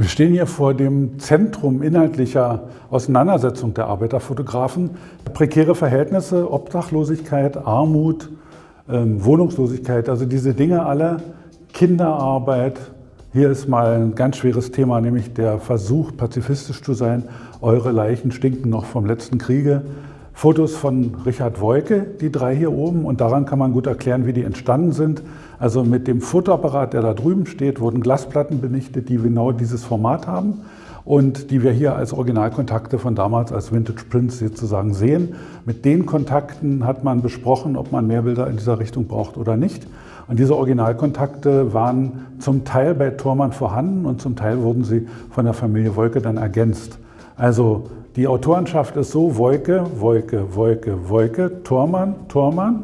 Wir stehen hier vor dem Zentrum inhaltlicher Auseinandersetzung der Arbeiterfotografen. Prekäre Verhältnisse, Obdachlosigkeit, Armut, Wohnungslosigkeit, also diese Dinge alle, Kinderarbeit. Hier ist mal ein ganz schweres Thema, nämlich der Versuch, pazifistisch zu sein. Eure Leichen stinken noch vom letzten Kriege. Fotos von Richard Woike, die drei hier oben, und daran kann man gut erklären, wie die entstanden sind. Also mit dem Fotoapparat, der da drüben steht, wurden Glasplatten belichtet, die genau dieses Format haben und die wir hier als Originalkontakte von damals als Vintage Prints sozusagen sehen. Mit den Kontakten hat man besprochen, ob man mehr Bilder in dieser Richtung braucht oder nicht. Und diese Originalkontakte waren zum Teil bei Thormann vorhanden und zum Teil wurden sie von der Familie Woike dann ergänzt. Also die Autorenschaft ist so: Woike, Woike, Woike, Woike, Thormann, Thormann,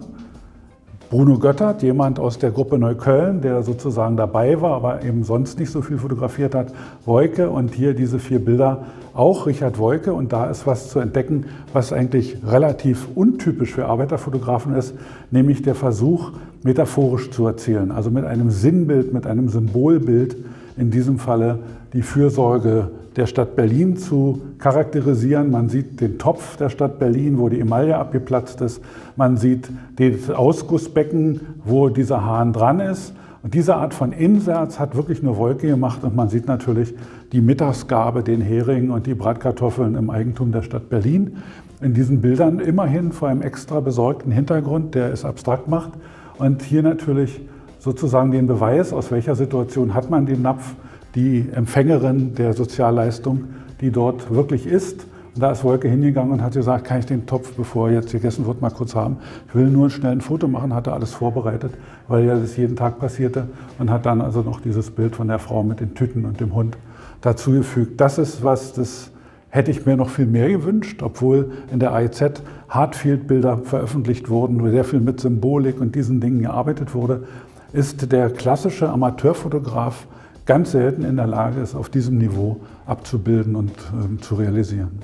Bruno Göttert, jemand aus der Gruppe Neukölln, der sozusagen dabei war, aber eben sonst nicht so viel fotografiert hat, Woike, und hier diese 4 Bilder auch Richard Woike. Und da ist was zu entdecken, was eigentlich relativ untypisch für Arbeiterfotografen ist, nämlich der Versuch, metaphorisch zu erzählen, also mit einem Sinnbild, mit einem Symbolbild, in diesem Falle die Fürsorge der Stadt Berlin zu charakterisieren. Man sieht den Topf der Stadt Berlin, wo die Emaille abgeplatzt ist. Man sieht das Ausgussbecken, wo dieser Hahn dran ist. Und diese Art von Insatz hat wirklich nur Woike gemacht. Und man sieht natürlich die Mittagsgabe, den Hering und die Bratkartoffeln im Eigentum der Stadt Berlin. In diesen Bildern immerhin vor einem extra besorgten Hintergrund, der es abstrakt macht. Und hier natürlich sozusagen den Beweis, aus welcher Situation hat man den Napf, die Empfängerin der Sozialleistung, die dort wirklich ist. Und da ist Woike hingegangen und hat gesagt, kann ich den Topf, bevor jetzt gegessen wird, mal kurz haben? Ich will nur schnell ein Foto machen, hatte alles vorbereitet, weil ja das jeden Tag passierte, und hat dann also noch dieses Bild von der Frau mit den Tüten und dem Hund dazugefügt. Das ist was, das hätte ich mir noch viel mehr gewünscht, obwohl in der AIZ Hardfield-Bilder veröffentlicht wurden, wo sehr viel mit Symbolik und diesen Dingen gearbeitet wurde, ist der klassische Amateurfotograf ganz selten in der Lage, es auf diesem Niveau abzubilden und zu realisieren.